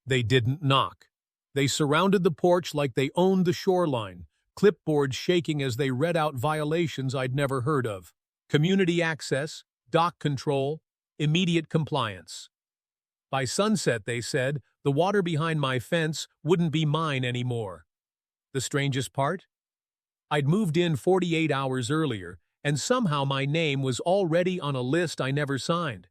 They didn't knock. They surrounded the porch like they owned the shoreline, clipboards shaking as they read out violations I'd never heard of. Community access, dock control, immediate compliance. By sunset, they said, the water behind my fence wouldn't be mine anymore. The strangest part? I'd moved in 48 hours earlier, and somehow my name was already on a list I never signed.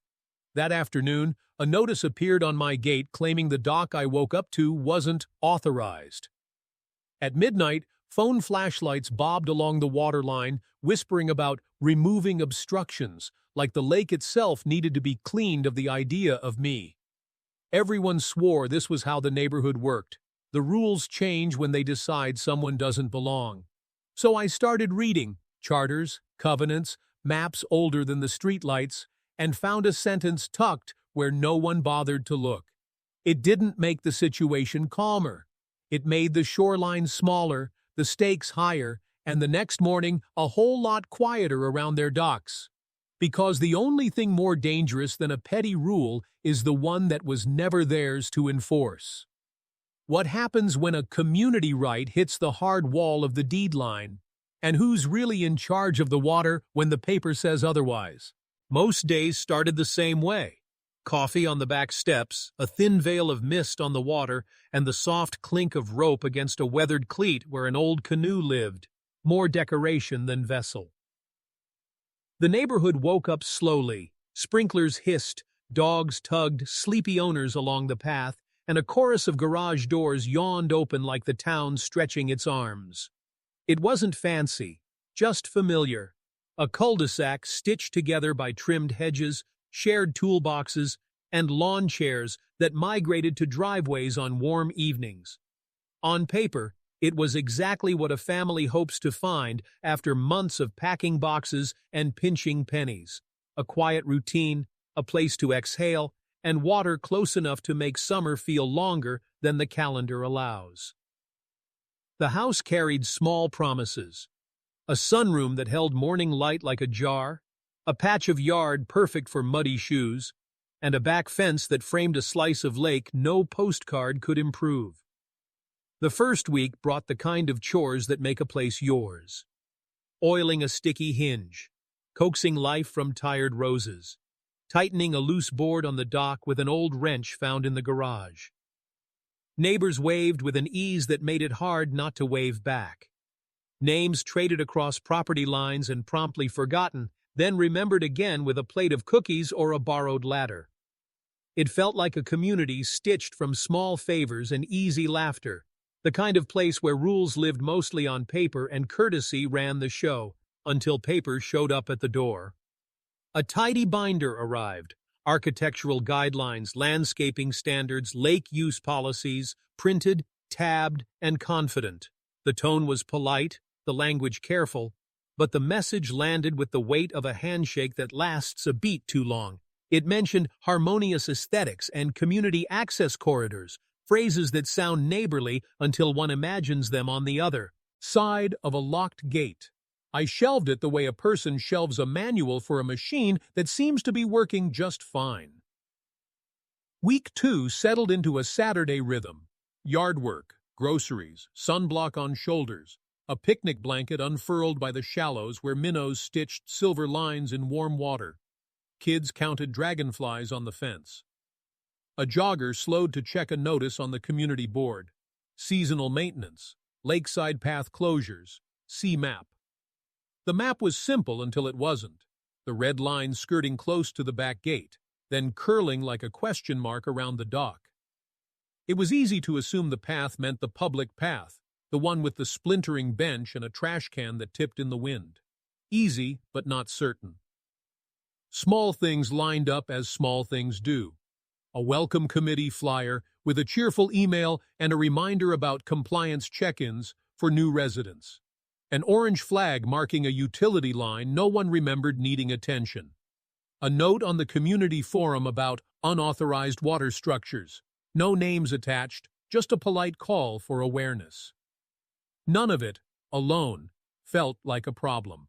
That afternoon, a notice appeared on my gate claiming the dock I woke up to wasn't authorized. At midnight, phone flashlights bobbed along the waterline, whispering about removing obstructions, like the lake itself needed to be cleaned of the idea of me. Everyone swore this was how the neighborhood worked. The rules change when they decide someone doesn't belong. So I started reading charters, covenants, maps older than the streetlights, and found a sentence tucked where no one bothered to look. It didn't make the situation calmer. It made the shoreline smaller, the stakes higher, and the next morning a whole lot quieter around their docks. Because the only thing more dangerous than a petty rule is the one that was never theirs to enforce. What happens when a community right hits the hard wall of the deed line? And who's really in charge of the water when the paper says otherwise? Most days started the same way. Coffee on the back steps, a thin veil of mist on the water, and the soft clink of rope against a weathered cleat where an old canoe lived. More decoration than vessel. The neighborhood woke up slowly. Sprinklers hissed, dogs tugged sleepy owners along the path, and a chorus of garage doors yawned open like the town stretching its arms. It wasn't fancy, just familiar. A cul-de-sac stitched together by trimmed hedges, shared toolboxes, and lawn chairs that migrated to driveways on warm evenings. On paper, it was exactly what a family hopes to find after months of packing boxes and pinching pennies. A quiet routine, a place to exhale, and water close enough to make summer feel longer than the calendar allows. The house carried small promises. A sunroom that held morning light like a jar, a patch of yard perfect for muddy shoes, and a back fence that framed a slice of lake no postcard could improve. The first week brought the kind of chores that make a place yours. Oiling a sticky hinge, coaxing life from tired roses, tightening a loose board on the dock with an old wrench found in the garage. Neighbors waved with an ease that made it hard not to wave back. Names traded across property lines and promptly forgotten, then remembered again with a plate of cookies or a borrowed ladder. It felt like a community stitched from small favors and easy laughter, the kind of place where rules lived mostly on paper and courtesy ran the show, until paper showed up at the door. A tidy binder arrived. Architectural guidelines, landscaping standards, lake use policies, printed, tabbed, and confident. The tone was polite, the language careful, but the message landed with the weight of a handshake that lasts a beat too long. It mentioned harmonious aesthetics and community access corridors, phrases that sound neighborly until one imagines them on the other side of a locked gate. I shelved it the way a person shelves a manual for a machine that seems to be working just fine. Week 2 settled into a Saturday rhythm. Yard work, groceries, sunblock on shoulders, a picnic blanket unfurled by the shallows where minnows stitched silver lines in warm water. Kids counted dragonflies on the fence. A jogger slowed to check a notice on the community board. Seasonal maintenance, lakeside path closures, see map. The map was simple until it wasn't, the red line skirting close to the back gate, then curling like a question mark around the dock. It was easy to assume the path meant the public path, the one with the splintering bench and a trash can that tipped in the wind. Easy, but not certain. Small things lined up as small things do. A welcome committee flyer with a cheerful email and a reminder about compliance check-ins for new residents. An orange flag marking a utility line no one remembered needing attention. A note on the community forum about unauthorized water structures. No names attached, just a polite call for awareness. None of it, alone, felt like a problem.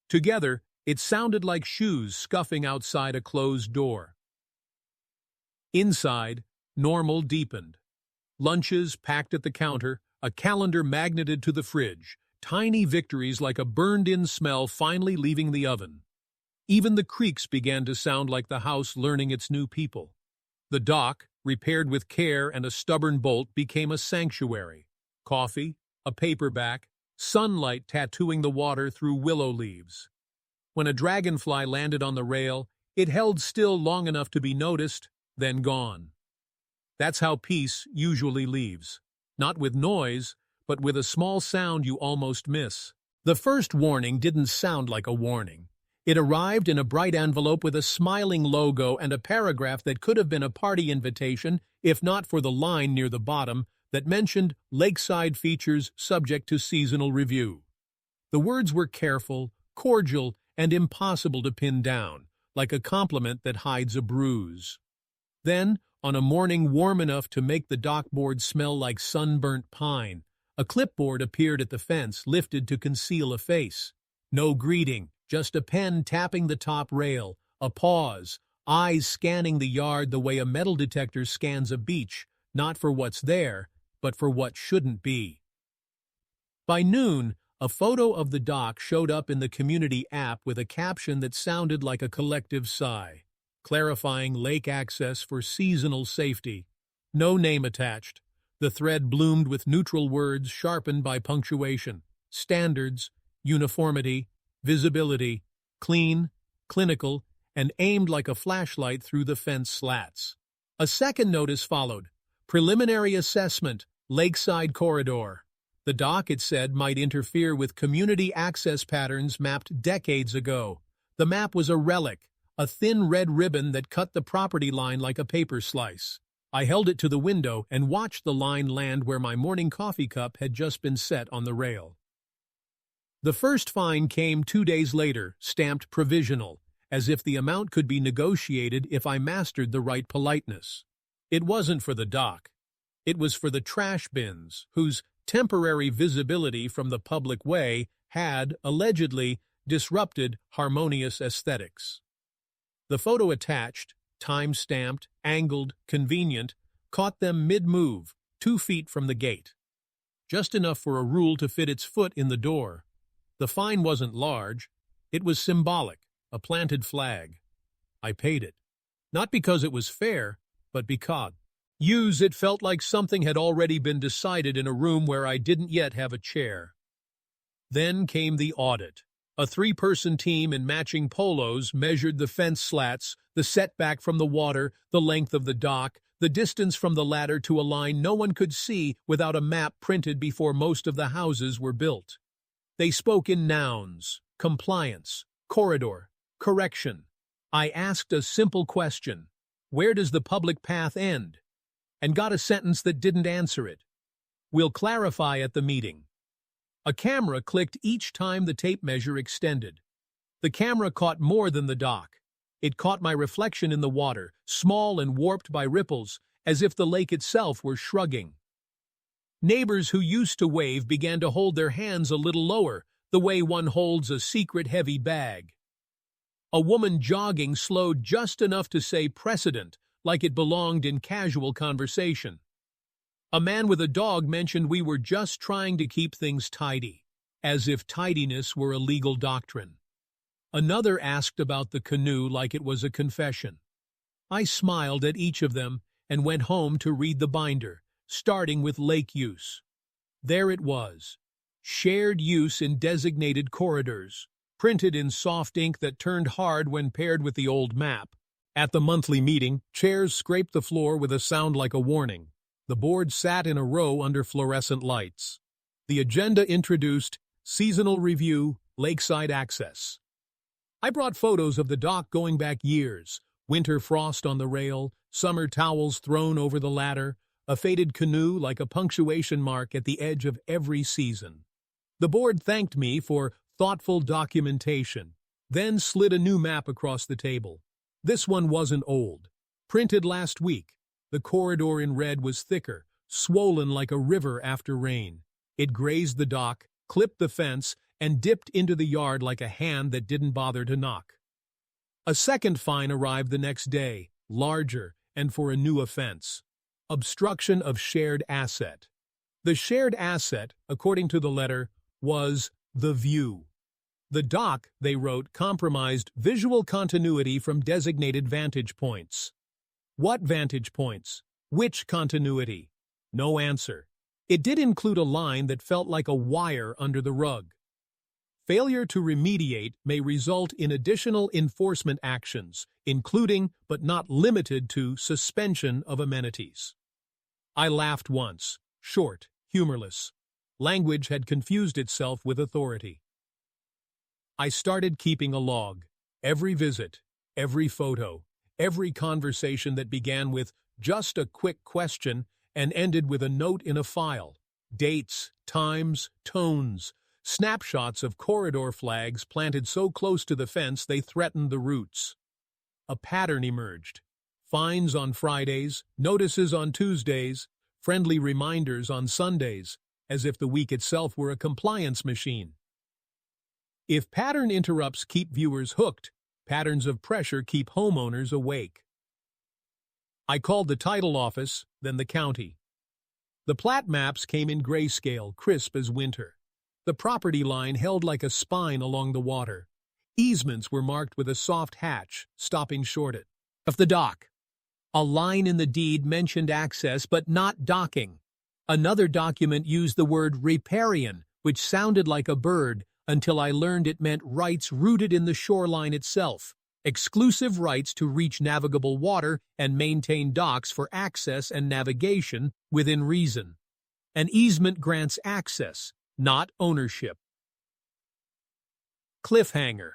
Together, it sounded like shoes scuffing outside a closed door. Inside, normal deepened. Lunches packed at the counter, a calendar magneted to the fridge, tiny victories like a burned-in smell finally leaving the oven. Even the creaks began to sound like the house learning its new people. The dock, repaired with care and a stubborn bolt, became a sanctuary. Coffee, a paperback, sunlight tattooing the water through willow leaves. When a dragonfly landed on the rail, it held still long enough to be noticed, then gone. That's how peace usually leaves. Not with noise, but with a small sound you almost miss. The first warning didn't sound like a warning. It arrived in a bright envelope with a smiling logo and a paragraph that could have been a party invitation, if not for the line near the bottom that mentioned lakeside features subject to seasonal review. The words were careful, cordial, and impossible to pin down, like a compliment that hides a bruise. Then, on a morning warm enough to make the dockboard smell like sunburnt pine, a clipboard appeared at the fence, lifted to conceal a face. No greeting, just a pen tapping the top rail, a pause, eyes scanning the yard the way a metal detector scans a beach, not for what's there, but for what shouldn't be. By noon, a photo of the dock showed up in the community app with a caption that sounded like a collective sigh, clarifying lake access for seasonal safety. No name attached. The thread bloomed with neutral words sharpened by punctuation. Standards, uniformity, visibility, clean, clinical, and aimed like a flashlight through the fence slats. A second notice followed. Preliminary assessment, lakeside corridor. The dock, it said, might interfere with community access patterns mapped decades ago. The map was a relic, a thin red ribbon that cut the property line like a paper slice. I held it to the window and watched the line land where my morning coffee cup had just been set on the rail. The first fine came 2 days later, stamped provisional, as if the amount could be negotiated if I mastered the right politeness. It wasn't for the dock. It was for the trash bins, whose temporary visibility from the public way had, allegedly, disrupted harmonious aesthetics. The photo attached, time-stamped, angled, convenient, caught them mid-move, 2 feet from the gate. Just enough for a rule to fit its foot in the door. The fine wasn't large. It was symbolic, a planted flag. I paid it. Not because it was fair, but because it felt like something had already been decided in a room where I didn't yet have a chair. Then came the audit. A 3-person team in matching polos measured the fence slats, the setback from the water, the length of the dock, the distance from the ladder to a line no one could see without a map printed before most of the houses were built. They spoke in nouns: compliance, corridor, correction. I asked a simple question: where does the public path end? And got a sentence that didn't answer it. We'll clarify at the meeting. A camera clicked each time the tape measure extended. The camera caught more than the dock. It caught my reflection in the water, small and warped by ripples, as if the lake itself were shrugging. Neighbors who used to wave began to hold their hands a little lower, the way one holds a secret heavy bag. A woman jogging slowed just enough to say precedent, like it belonged in casual conversation. A man with a dog mentioned we were just trying to keep things tidy, as if tidiness were a legal doctrine. Another asked about the canoe like it was a confession. I smiled at each of them and went home to read the binder, starting with lake use. There it was. Shared use in designated corridors, printed in soft ink that turned hard when paired with the old map. At the monthly meeting, chairs scraped the floor with a sound like a warning. The board sat in a row under fluorescent lights. The agenda introduced seasonal review, lakeside access. I brought photos of the dock going back years: winter frost on the rail, summer towels thrown over the ladder, a faded canoe like a punctuation mark at the edge of every season. The board thanked me for thoughtful documentation, then slid a new map across the table. This one wasn't old. Printed last week. The corridor in red was thicker, swollen like a river after rain. It grazed the dock, clipped the fence, and dipped into the yard like a hand that didn't bother to knock. A second fine arrived the next day, larger, and for a new offense. Obstruction of shared asset. The shared asset, according to the letter, was the view. The dock, they wrote, compromised visual continuity from designated vantage points. What vantage points? Which continuity? No answer. It did include a line that felt like a wire under the rug. Failure to remediate may result in additional enforcement actions, including but not limited to suspension of amenities. I laughed once, short, humorless. Language had confused itself with authority. I started keeping a log. Every visit, every photo, every conversation that began with just a quick question and ended with a note in a file. Dates, times, tones, snapshots of corridor flags planted so close to the fence they threatened the roots. A pattern emerged. Fines on Fridays, notices on Tuesdays, friendly reminders on Sundays, as if the week itself were a compliance machine. If pattern interrupts keep viewers hooked, patterns of pressure keep homeowners awake. I called the title office, then the county. The plat maps came in grayscale, crisp as winter. The property line held like a spine along the water. Easements were marked with a soft hatch, stopping short of the dock. A line in the deed mentioned access but not docking. Another document used the word riparian, which sounded like a bird, until I learned it meant rights rooted in the shoreline itself, exclusive rights to reach navigable water and maintain docks for access and navigation within reason. An easement grants access, not ownership. Cliffhanger.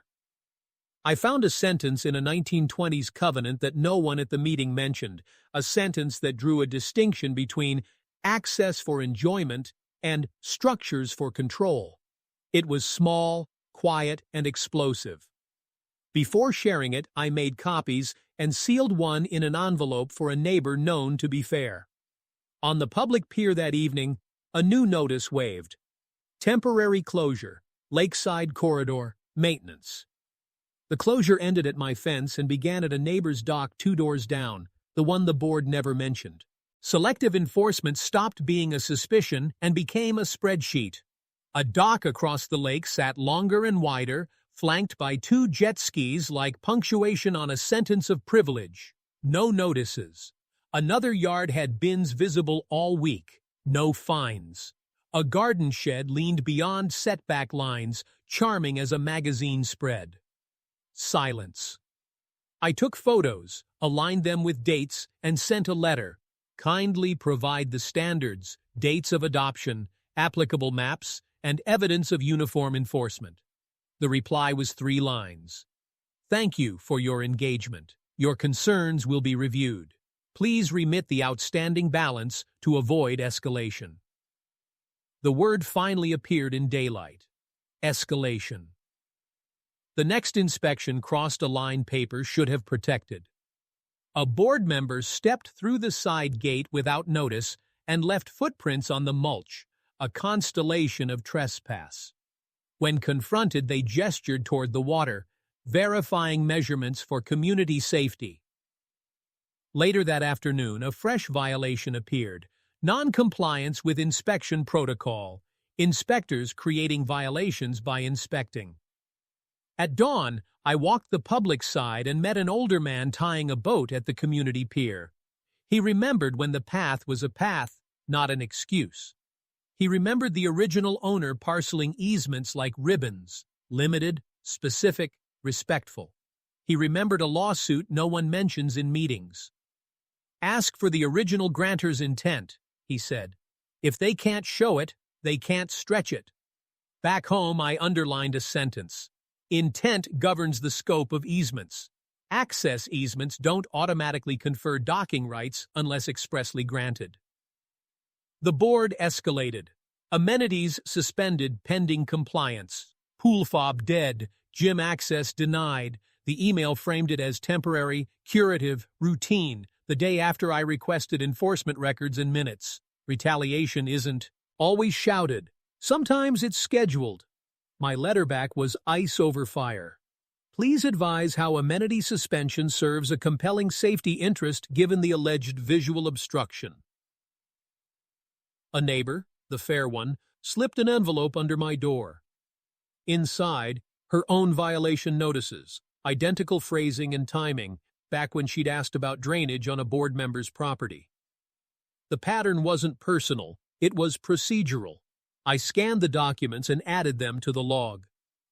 I found a sentence in a 1920s covenant that no one at the meeting mentioned, a sentence that drew a distinction between access for enjoyment and structures for control. It was small, quiet, and explosive. Before sharing it, I made copies and sealed one in an envelope for a neighbor known to be fair. On the public pier that evening, a new notice waved. Temporary closure, lakeside corridor, maintenance. The closure ended at my fence and began at a neighbor's dock 2 doors down, the one the board never mentioned. Selective enforcement stopped being a suspicion and became a spreadsheet. A dock across the lake sat longer and wider, flanked by 2 jet skis like punctuation on a sentence of privilege. No notices. Another yard had bins visible all week. No fines. A garden shed leaned beyond setback lines, charming as a magazine spread. Silence. I took photos, aligned them with dates, and sent a letter. Kindly provide the standards, dates of adoption, applicable maps, and evidence of uniform enforcement. The reply was 3 lines. Thank you for your engagement. Your concerns will be reviewed. Please remit the outstanding balance to avoid escalation. The word finally appeared in daylight. Escalation. The next inspection crossed a line paper should have protected. A board member stepped through the side gate without notice and left footprints on the mulch, a constellation of trespass. When confronted, they gestured toward the water, verifying measurements for community safety. Later that afternoon, a fresh violation appeared. Non-compliance with inspection protocol. Inspectors creating violations by inspecting. At dawn, I walked the public side and met an older man tying a boat at the community pier. He remembered when the path was a path, not an excuse. He remembered the original owner parceling easements like ribbons, limited, specific, respectful. He remembered a lawsuit no one mentions in meetings. Ask for the original grantor's intent, he said. If they can't show it, they can't stretch it. Back home, I underlined a sentence. Intent governs the scope of easements. Access easements don't automatically confer docking rights unless expressly granted. The board escalated. Amenities suspended pending compliance. Pool fob dead. Gym access denied. The email framed it as temporary, curative, routine, the day after I requested enforcement records and minutes. Retaliation isn't always shouted. Sometimes it's scheduled. My letter back was ice over fire. Please advise how amenity suspension serves a compelling safety interest given the alleged visual obstruction. A neighbor, the fair one, slipped an envelope under my door. Inside, her own violation notices, identical phrasing and timing, back when she'd asked about drainage on a board member's property. The pattern wasn't personal, it was procedural. I scanned the documents and added them to the log.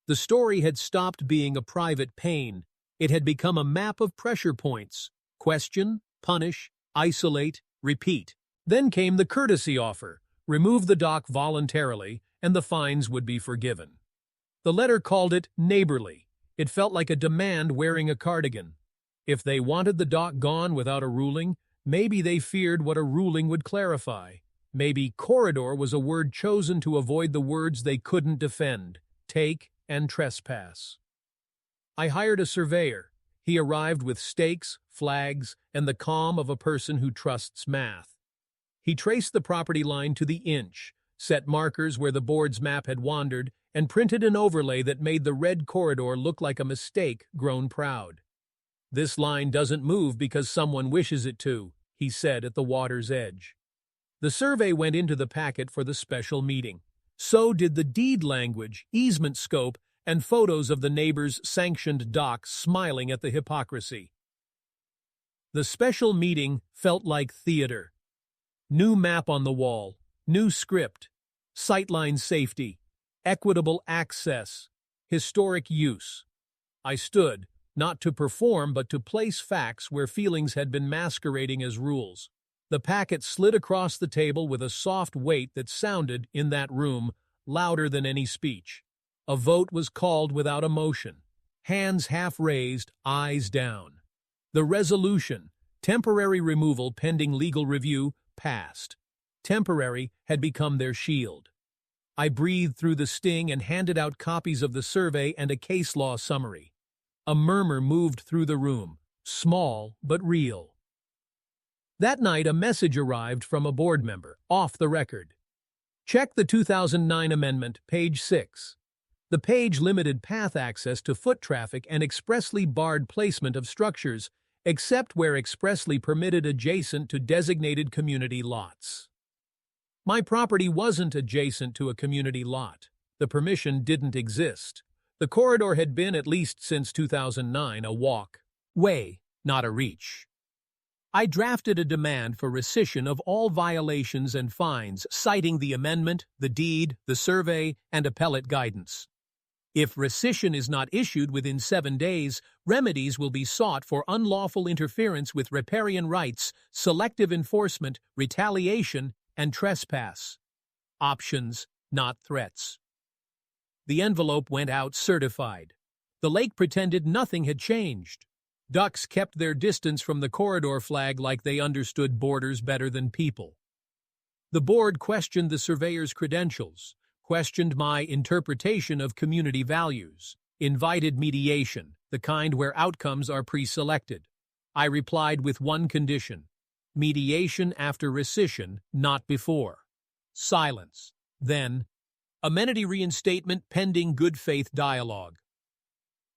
The story had stopped being a private pain. It had become a map of pressure points. Question, punish, isolate, repeat. Then came the courtesy offer. Remove the dock voluntarily, and the fines would be forgiven. The letter called it neighborly. It felt like a demand wearing a cardigan. If they wanted the dock gone without a ruling, maybe they feared what a ruling would clarify. Maybe corridor was a word chosen to avoid the words they couldn't defend, take and trespass. I hired a surveyor. He arrived with stakes, flags, and the calm of a person who trusts math. He traced the property line to the inch, set markers where the board's map had wandered, and printed an overlay that made the red corridor look like a mistake grown proud. "This line doesn't move because someone wishes it to," he said at the water's edge. The survey went into the packet for the special meeting. So did the deed language, easement scope, and photos of the neighbor's sanctioned dock smiling at the hypocrisy. The special meeting felt like theater. New map on the wall, new script, sightline safety, equitable access, historic use. I stood, not to perform but to place facts where feelings had been masquerading as rules. The packet slid across the table with a soft weight that sounded, in that room, louder than any speech. A vote was called without emotion. Hands half raised, eyes down. The resolution, temporary removal pending legal review, passed. Temporary had become their shield. I breathed through the sting and handed out copies of the survey and a case law summary. A murmur moved through the room, small but real. That night, a message arrived from a board member, off the record. Check the 2009 amendment, page 6. The page limited path access to foot traffic and expressly barred placement of structures, except where expressly permitted adjacent to designated community lots. My property wasn't adjacent to a community lot. The permission didn't exist. The corridor had been, at least since 2009, a walk-way, not a reach. I drafted a demand for rescission of all violations and fines, citing the amendment, the deed, the survey, and appellate guidance. If rescission is not issued within 7 days, remedies will be sought for unlawful interference with riparian rights, selective enforcement, retaliation, and trespass. Options, not threats. The envelope went out certified. The lake pretended nothing had changed. Ducks kept their distance from the corridor flag like they understood borders better than people. The board questioned the surveyor's credentials, questioned my interpretation of community values, invited mediation, the kind where outcomes are pre-selected. I replied with one condition: mediation after rescission, not before. Silence. Then, amenity reinstatement pending good faith dialogue.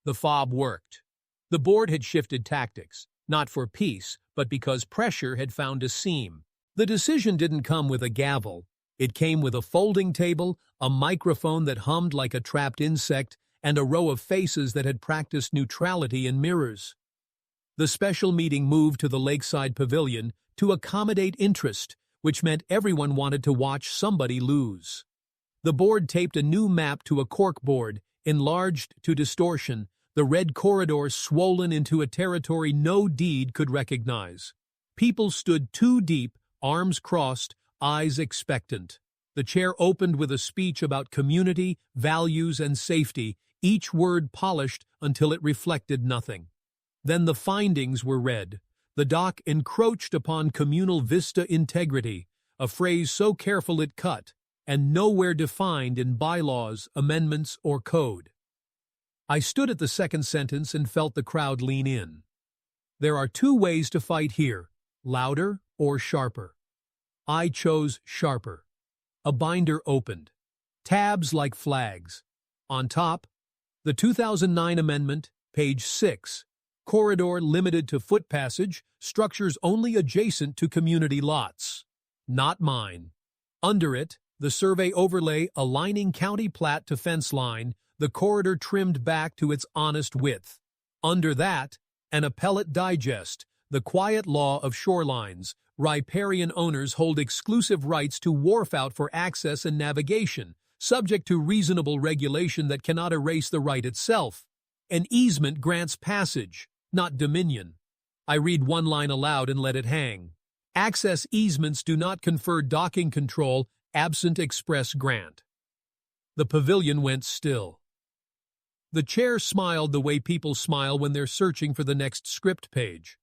The fob worked. The board had shifted tactics, not for peace, but because pressure had found a seam. The decision didn't come with a gavel. It came with a folding table, a microphone that hummed like a trapped insect, and a row of faces that had practiced neutrality in mirrors. The special meeting moved to the lakeside pavilion to accommodate interest, which meant everyone wanted to watch somebody lose. The board taped a new map to a corkboard, enlarged to distortion, the red corridor swollen into a territory no deed could recognize. People stood 2 deep, arms crossed, eyes expectant. The chair opened with a speech about community, values, and safety, each word polished until it reflected nothing. Then the findings were read. The dock encroached upon communal vista integrity, a phrase so careful it cut, and nowhere defined in bylaws, amendments, or code. I stood at the second sentence and felt the crowd lean in. There are 2 ways to fight here, louder or sharper. I chose sharper. A binder opened. Tabs like flags. On top, the 2009 amendment, page 6. Corridor limited to foot passage, structures only adjacent to community lots. Not mine. Under it, the survey overlay aligning county plat to fence line, the corridor trimmed back to its honest width. Under that, an appellate digest, the quiet law of shorelines. Riparian owners hold exclusive rights to wharf out for access and navigation, subject to reasonable regulation that cannot erase the right itself. An easement grants passage, not dominion. I read one line aloud and let it hang. Access easements do not confer docking control absent express grant. The pavilion went still. The chair smiled the way people smile when they're searching for the next script page.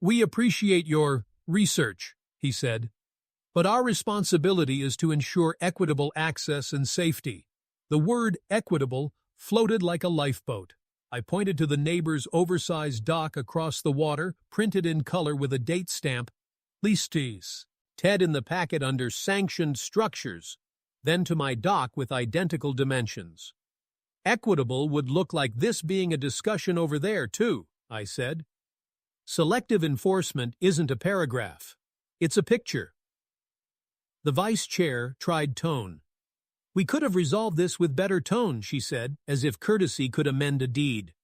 "We appreciate your research," he said, "but our responsibility is to ensure equitable access and safety." The word equitable floated like a lifeboat. I pointed to the neighbor's oversized dock across the water, printed in color with a date stamp, Listes, Ted in the packet under sanctioned structures, then to my dock with identical dimensions. "Equitable would look like this being a discussion over there, too," I said. "Selective enforcement isn't a paragraph. It's a picture." The vice chair tried tone. "We could have resolved this with better tone," she said, as if courtesy could amend a deed.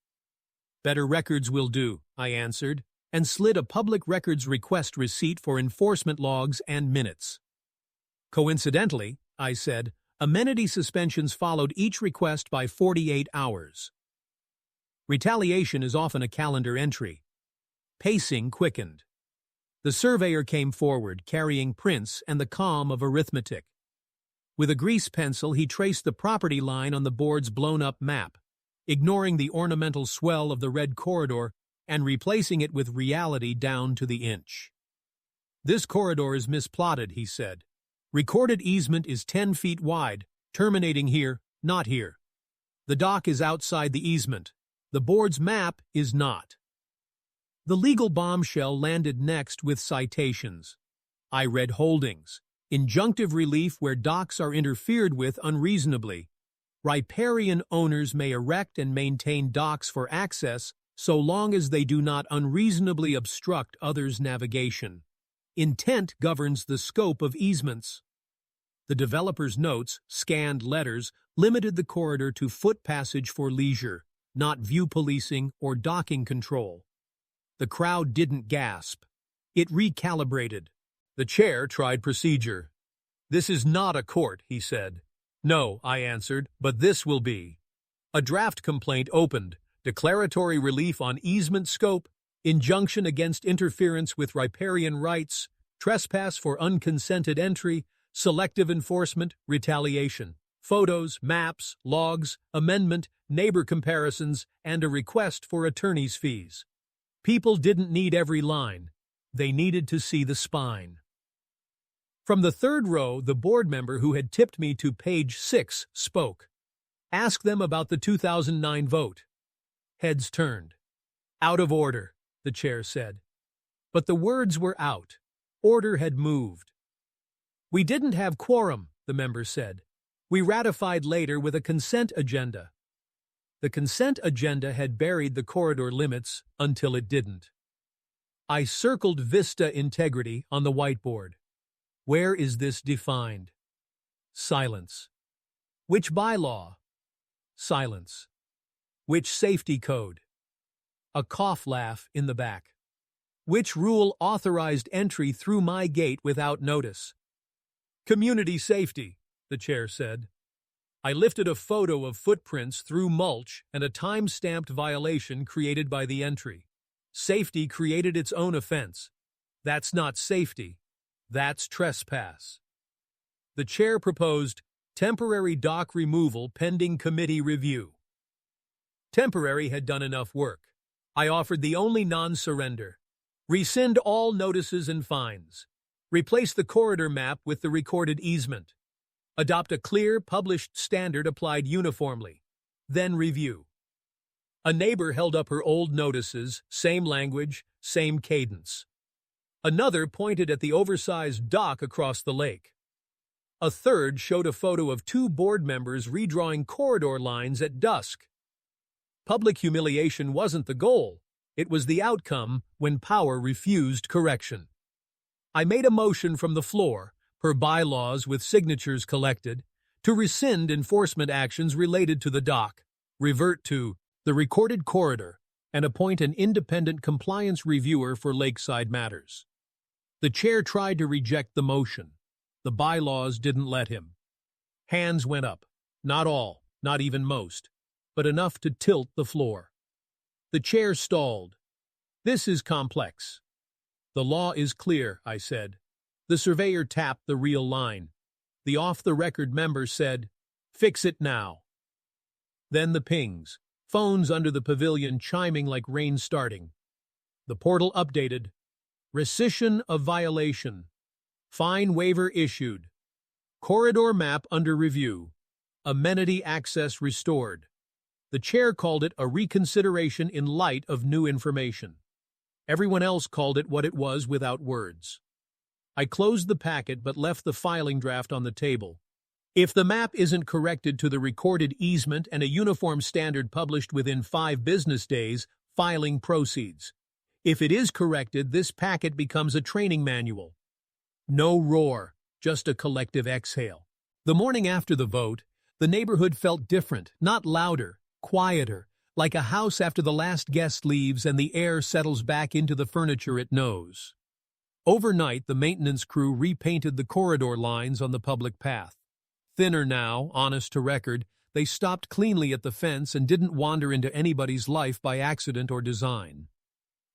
"Better records will do," I answered, and slid a public records request receipt for enforcement logs and minutes. Coincidentally, I said, amenity suspensions followed each request by 48 hours. Retaliation is often a calendar entry. Pacing quickened. The surveyor came forward, carrying prints and the calm of arithmetic. With a grease pencil, he traced the property line on the board's blown-up map, ignoring the ornamental swell of the red corridor and replacing it with reality down to the inch. "This corridor is misplotted," he said. "Recorded easement is 10 feet wide, terminating here, not here. The dock is outside the easement. The board's map is not." The legal bombshell landed next with citations. I read holdings. Injunctive relief where docks are interfered with unreasonably. Riparian owners may erect and maintain docks for access so long as they do not unreasonably obstruct others' navigation. Intent governs the scope of easements. The developer's notes, scanned letters, limited the corridor to foot passage for leisure, not view policing or docking control. The crowd didn't gasp. It recalibrated. The chair tried procedure. "This is not a court," he said. "No," I answered, "but this will be." A draft complaint opened. Declaratory relief on easement scope, injunction against interference with riparian rights, trespass for unconsented entry, selective enforcement, retaliation, photos, maps, logs, amendment, neighbor comparisons, and a request for attorney's fees. People didn't need every line. They needed to see the spine. From the third row, the board member who had tipped me to page 6 spoke. "Ask them about the 2009 vote." Heads turned. "Out of order," the chair said. But the words were out. Order had moved. "We didn't have quorum," the member said. "We ratified later with a consent agenda." The consent agenda had buried the corridor limits until it didn't. I circled vista integrity on the whiteboard. Where is this defined? Silence. Which bylaw? Silence. Which safety code? A cough laugh in the back. Which rule authorized entry through my gate without notice? "Community safety," the chair said. I lifted a photo of footprints through mulch and a time-stamped violation created by the entry. Safety created its own offense. That's not safety. That's trespass. The chair proposed temporary dock removal pending committee review. Temporary had done enough work. I offered the only non-surrender. Rescind all notices and fines. Replace the corridor map with the recorded easement. Adopt a clear, published standard applied uniformly. Then review. A neighbor held up her old notices, same language, same cadence. Another pointed at the oversized dock across the lake. A third showed a photo of 2 board members redrawing corridor lines at dusk. Public humiliation wasn't the goal. It was the outcome when power refused correction. I made a motion from the floor, per bylaws with signatures collected, to rescind enforcement actions related to the dock, revert to the recorded corridor, and appoint an independent compliance reviewer for lakeside matters. The chair tried to reject the motion. The bylaws didn't let him. Hands went up. Not all, not even most, but enough to tilt the floor. The chair stalled. This is complex. The law is clear, I said. The surveyor tapped the real line. The off-the-record member said, "Fix it now." Then the pings, phones under the pavilion chiming like rain starting. The portal updated. Rescission of violation. Fine waiver issued. Corridor map under review. Amenity access restored. The chair called it a reconsideration in light of new information. Everyone else called it what it was without words. I closed the packet but left the filing draft on the table. If the map isn't corrected to the recorded easement and a uniform standard published within 5 business days, filing proceeds. If it is corrected, this packet becomes a training manual. No roar, just a collective exhale. The morning after the vote, the neighborhood felt different, not louder, quieter, like a house after the last guest leaves and the air settles back into the furniture it knows. Overnight, the maintenance crew repainted the corridor lines on the public path. Thinner now, honest to record, they stopped cleanly at the fence and didn't wander into anybody's life by accident or design.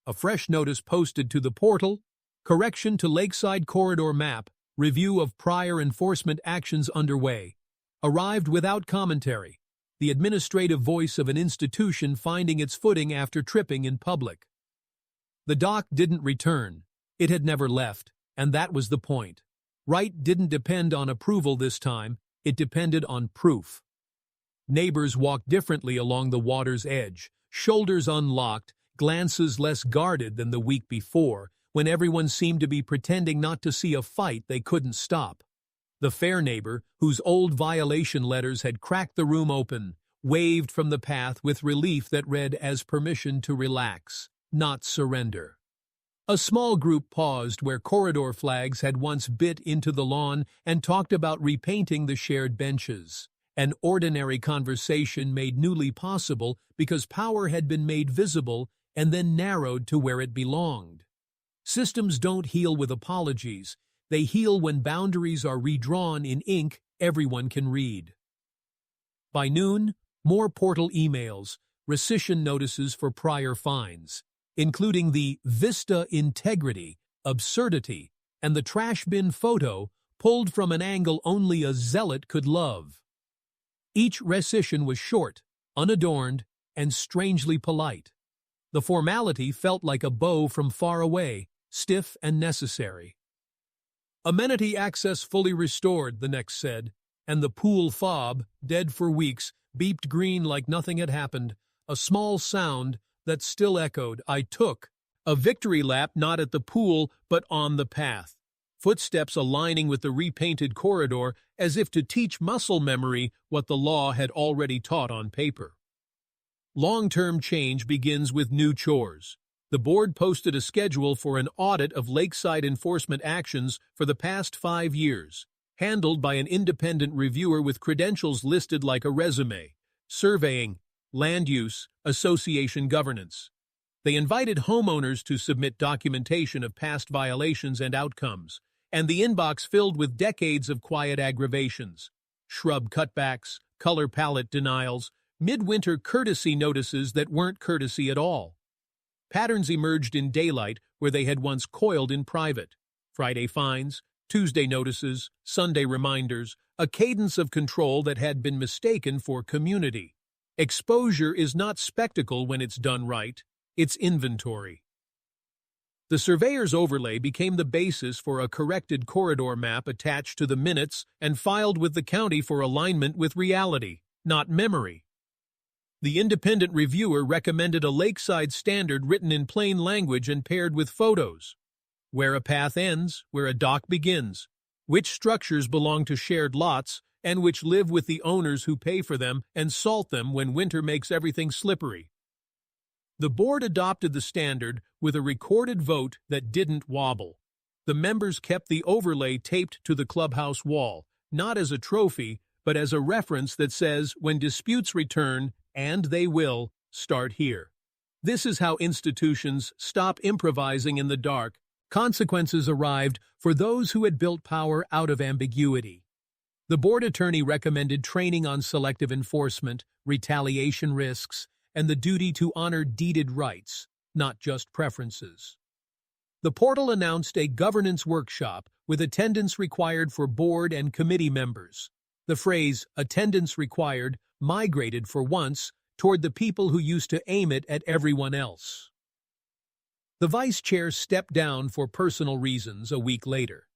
A fresh notice posted to the portal, correction to Lakeside Corridor Map, review of prior enforcement actions underway, arrived without commentary, the administrative voice of an institution finding its footing after tripping in public. The dock didn't return. It had never left, and that was the point. Right didn't depend on approval this time, it depended on proof. Neighbors walked differently along the water's edge, shoulders unlocked, glances less guarded than the week before, when everyone seemed to be pretending not to see a fight they couldn't stop. The fair neighbor, whose old violation letters had cracked the room open, waved from the path with relief that read as permission to relax, not surrender. A small group paused where corridor flags had once bit into the lawn and talked about repainting the shared benches. An ordinary conversation made newly possible because power had been made visible and then narrowed to where it belonged. Systems don't heal with apologies. They heal when boundaries are redrawn in ink everyone can read. By noon, more portal emails, rescission notices for prior fines, including the Vista integrity, absurdity, and the trash bin photo pulled from an angle only a zealot could love. Each rescission was short, unadorned, and strangely polite. The formality felt like a bow from far away, stiff and necessary. Amenity access fully restored, the next said, and the pool fob, dead for weeks, beeped green like nothing had happened, a small sound that still echoed. I took a victory lap not at the pool but on the path, footsteps aligning with the repainted corridor as if to teach muscle memory what the law had already taught on paper. Long-term change begins with new chores. The board posted a schedule for an audit of lakeside enforcement actions for the past 5 years, handled by an independent reviewer with credentials listed like a resume: surveying, land use, association governance. They invited homeowners to submit documentation of past violations and outcomes, and the inbox filled with decades of quiet aggravations: shrub cutbacks, color palette denials, midwinter courtesy notices that weren't courtesy at all. Patterns emerged in daylight where they had once coiled in private: Friday fines, Tuesday notices, Sunday reminders, a cadence of control that had been mistaken for community. Exposure is not spectacle when it's done right, it's inventory. The surveyor's overlay became the basis for a corrected corridor map attached to the minutes and filed with the county for alignment with reality, not memory. The independent reviewer recommended a lakeside standard written in plain language and paired with photos. Where a path ends, where a dock begins, which structures belong to shared lots, and which live with the owners who pay for them and salt them when winter makes everything slippery. The board adopted the standard with a recorded vote that didn't wobble. The members kept the overlay taped to the clubhouse wall, not as a trophy, but as a reference that says, when disputes return, and they will, start here. This is how institutions stop improvising in the dark. Consequences arrived for those who had built power out of ambiguity. The board attorney recommended training on selective enforcement, retaliation risks, and the duty to honor deeded rights, not just preferences. The portal announced a governance workshop with attendance required for board and committee members. The phrase, attendance required, migrated for once toward the people who used to aim it at everyone else. The vice chair stepped down for personal reasons a week later.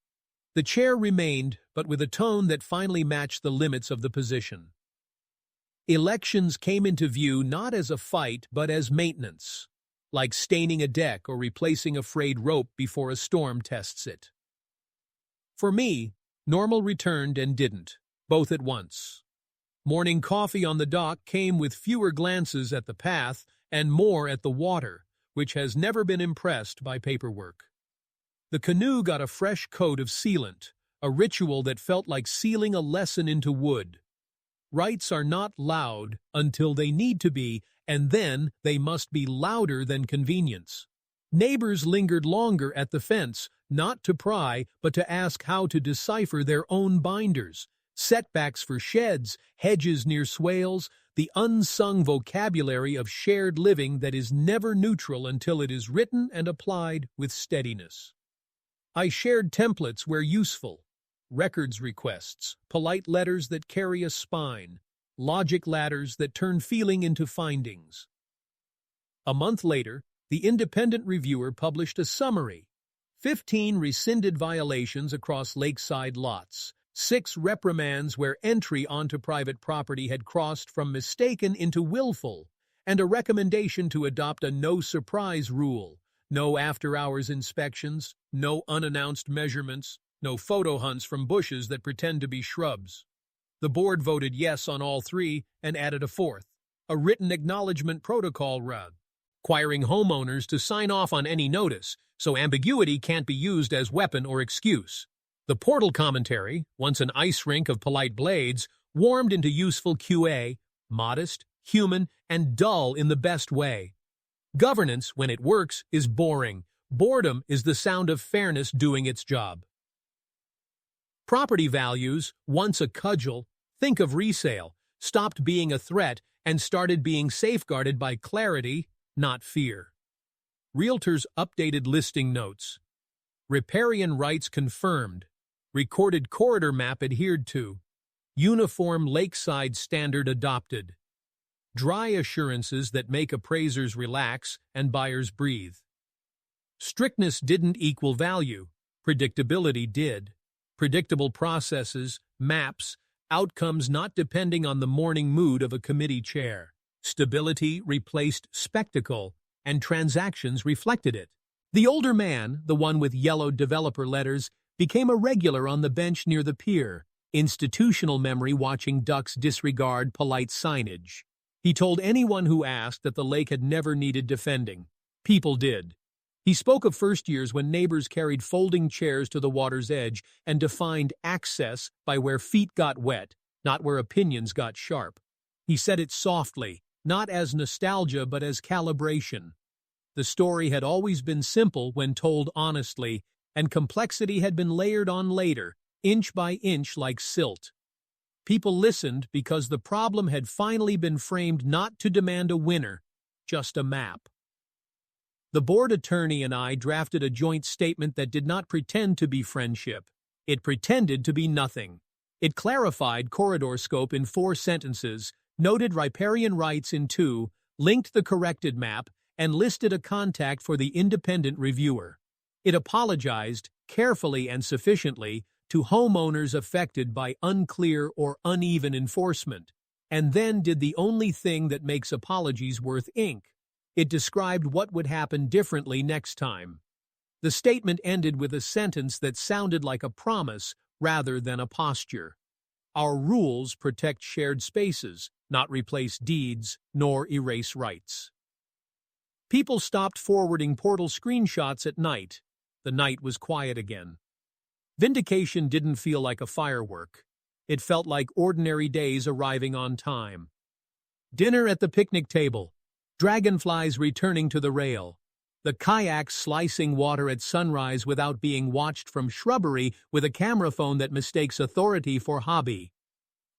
The chair remained, but with a tone that finally matched the limits of the position. Elections came into view not as a fight, but as maintenance, like staining a deck or replacing a frayed rope before a storm tests it. For me, normal returned and didn't, both at once. Morning coffee on the dock came with fewer glances at the path and more at the water, which has never been impressed by paperwork. The canoe got a fresh coat of sealant, a ritual that felt like sealing a lesson into wood. Rights are not loud until they need to be, and then they must be louder than convenience. Neighbors lingered longer at the fence, not to pry, but to ask how to decipher their own binders, setbacks for sheds, hedges near swales, the unsung vocabulary of shared living that is never neutral until it is written and applied with steadiness. I shared templates where useful, records requests, polite letters that carry a spine, logic ladders that turn feeling into findings. A month later, the independent reviewer published a summary: 15 rescinded violations across lakeside lots, 6 reprimands where entry onto private property had crossed from mistaken into willful, and a recommendation to adopt a no-surprise rule: no after-hours inspections, no unannounced measurements, no photo hunts from bushes that pretend to be shrubs. The board voted yes on all 3 and added a 4th, a written acknowledgement protocol requiring homeowners to sign off on any notice, so ambiguity can't be used as weapon or excuse. The portal commentary, once an ice rink of polite blades, warmed into useful QA, modest, human, and dull in the best way. Governance, when it works, is boring. Boredom is the sound of fairness doing its job. Property values, once a cudgel, think of resale, stopped being a threat and started being safeguarded by clarity, not fear. Realtors updated listing notes. Riparian rights confirmed. Recorded corridor map adhered to. Uniform lakeside standard adopted. Dry assurances that make appraisers relax and buyers breathe. Strictness didn't equal value. Predictability did. Predictable processes, maps, outcomes not depending on the morning mood of a committee chair. Stability replaced spectacle, and transactions reflected it. The older man, the one with yellowed developer letters, became a regular on the bench near the pier, institutional memory watching ducks disregard polite signage. He told anyone who asked that the lake had never needed defending. People did. He spoke of first years when neighbors carried folding chairs to the water's edge and defined access by where feet got wet, not where opinions got sharp. He said it softly, not as nostalgia but as calibration. The story had always been simple when told honestly, and complexity had been layered on later, inch by inch like silt. People listened because the problem had finally been framed not to demand a winner, just a map. The board attorney and I drafted a joint statement that did not pretend to be friendship. It pretended to be nothing. It clarified corridor scope in 4 sentences, noted riparian rights in 2, linked the corrected map, and listed a contact for the independent reviewer. It apologized, carefully and sufficiently, to homeowners affected by unclear or uneven enforcement, and then did the only thing that makes apologies worth ink. It described what would happen differently next time. The statement ended with a sentence that sounded like a promise rather than a posture. Our rules protect shared spaces, not replace deeds, nor erase rights. People stopped forwarding portal screenshots at night. The night was quiet again. Vindication didn't feel like a firework. It felt like ordinary days arriving on time. Dinner at the picnic table, dragonflies returning to the rail, the kayaks slicing water at sunrise without being watched from shrubbery with a camera phone that mistakes authority for hobby.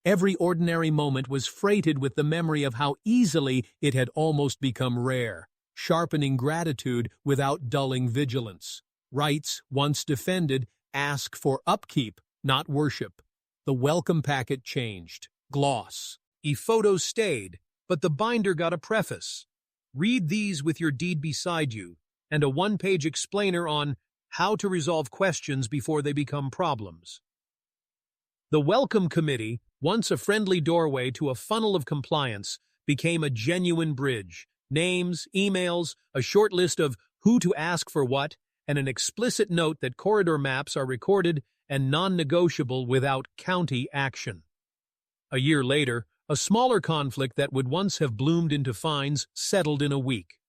Every ordinary moment was freighted with the memory of how easily it had almost become rare, sharpening gratitude without dulling vigilance. Rights, once defended, ask for upkeep, not worship. The welcome packet changed. Gloss. E-photos stayed, but the binder got a preface. Read these with your deed beside you, and a one-page explainer on how to resolve questions before they become problems. The Welcome Committee, once a friendly doorway to a funnel of compliance, became a genuine bridge. Names, emails, a short list of who to ask for what, and an explicit note that corridor maps are recorded and non-negotiable without county action. A year later, a smaller conflict that would once have bloomed into fines settled in a week.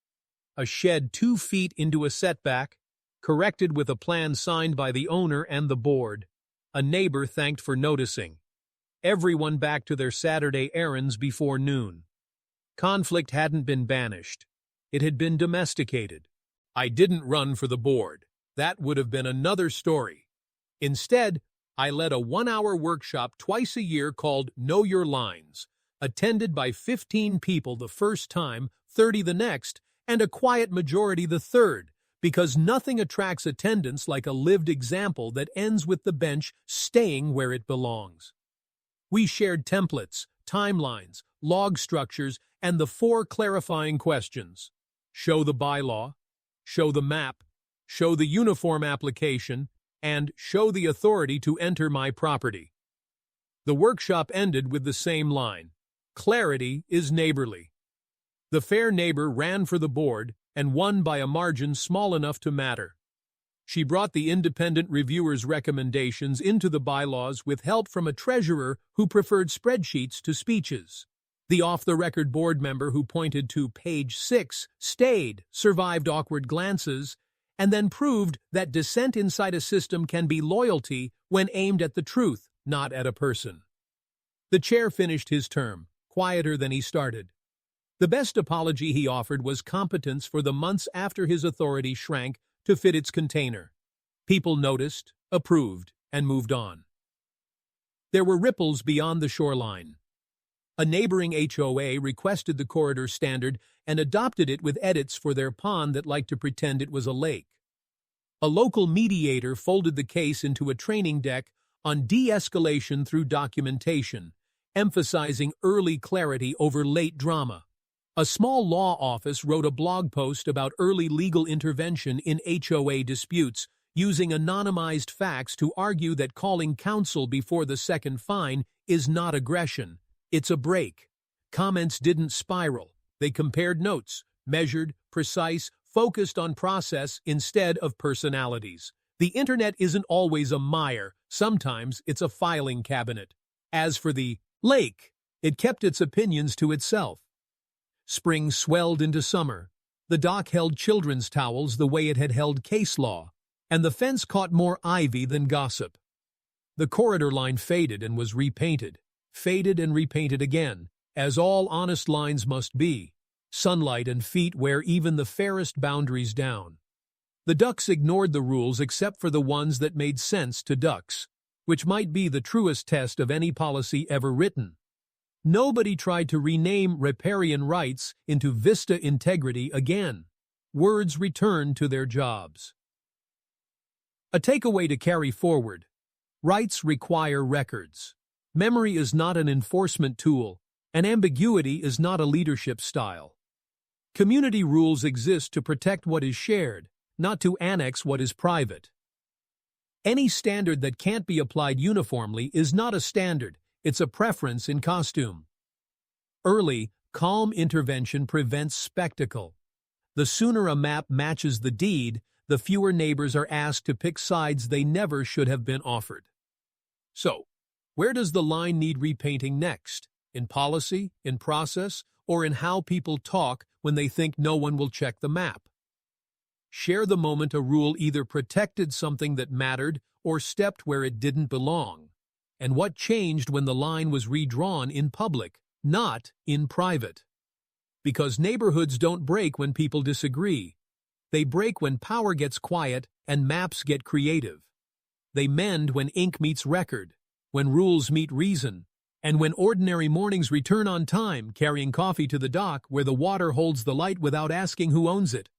A shed 2 feet into a setback, corrected with a plan signed by the owner and the board. A neighbor thanked for noticing. Everyone back to their Saturday errands before noon. Conflict hadn't been banished. It had been domesticated. I didn't run for the board. That would have been another story. Instead, I led a 1-hour workshop twice a year called Know Your Lines, attended by 15 people the first time, 30 the next, and a quiet majority the third, because nothing attracts attendance like a lived example that ends with the bench staying where it belongs. We shared templates, timelines, log structures, and the 4 clarifying questions. Show the bylaw, show the map, show the uniform application, and show the authority to enter my property. The workshop ended with the same line: clarity is neighborly. The fair neighbor ran for the board and won by a margin small enough to matter. She brought the independent reviewer's recommendations into the bylaws with help from a treasurer who preferred spreadsheets to speeches. The off-the-record board member who pointed to page 6 stayed, survived awkward glances, and then proved that dissent inside a system can be loyalty when aimed at the truth, not at a person. The chair finished his term, quieter than he started. The best apology he offered was competence for the months after his authority shrank to fit its container. People noticed, approved, and moved on. There were ripples beyond the shoreline. A neighboring HOA requested the corridor standard and adopted it with edits for their pond that liked to pretend it was a lake. A local mediator folded the case into a training deck on de-escalation through documentation, emphasizing early clarity over late drama. A small law office wrote a blog post about early legal intervention in HOA disputes, using anonymized facts to argue that calling counsel before the second fine is not aggression, it's a break. Comments didn't spiral. They compared notes, measured, precise, focused on process instead of personalities. The internet isn't always a mire, sometimes it's a filing cabinet. As for the lake, it kept its opinions to itself. Spring swelled into summer. The dock held children's towels the way it had held case law, and the fence caught more ivy than gossip. The corridor line faded and was repainted, faded and repainted again, as all honest lines must be. Sunlight and feet wear even the fairest boundaries down. The ducks ignored the rules except for the ones that made sense to ducks, which might be the truest test of any policy ever written. Nobody tried to rename riparian rights into vista integrity again. Words returned to their jobs. A takeaway to carry forward. Rights require records. Memory is not an enforcement tool, and ambiguity is not a leadership style. Community rules exist to protect what is shared, not to annex what is private. Any standard that can't be applied uniformly is not a standard, it's a preference in costume. Early, calm intervention prevents spectacle. The sooner a map matches the deed, the fewer neighbors are asked to pick sides they never should have been offered. So, where does the line need repainting next? In policy, in process, or in how people talk when they think no one will check the map? Share the moment a rule either protected something that mattered or stepped where it didn't belong. And what changed when the line was redrawn in public, not in private. Because neighborhoods don't break when people disagree. They break when power gets quiet and maps get creative. They mend when ink meets record, when rules meet reason, and when ordinary mornings return on time, carrying coffee to the dock where the water holds the light without asking who owns it.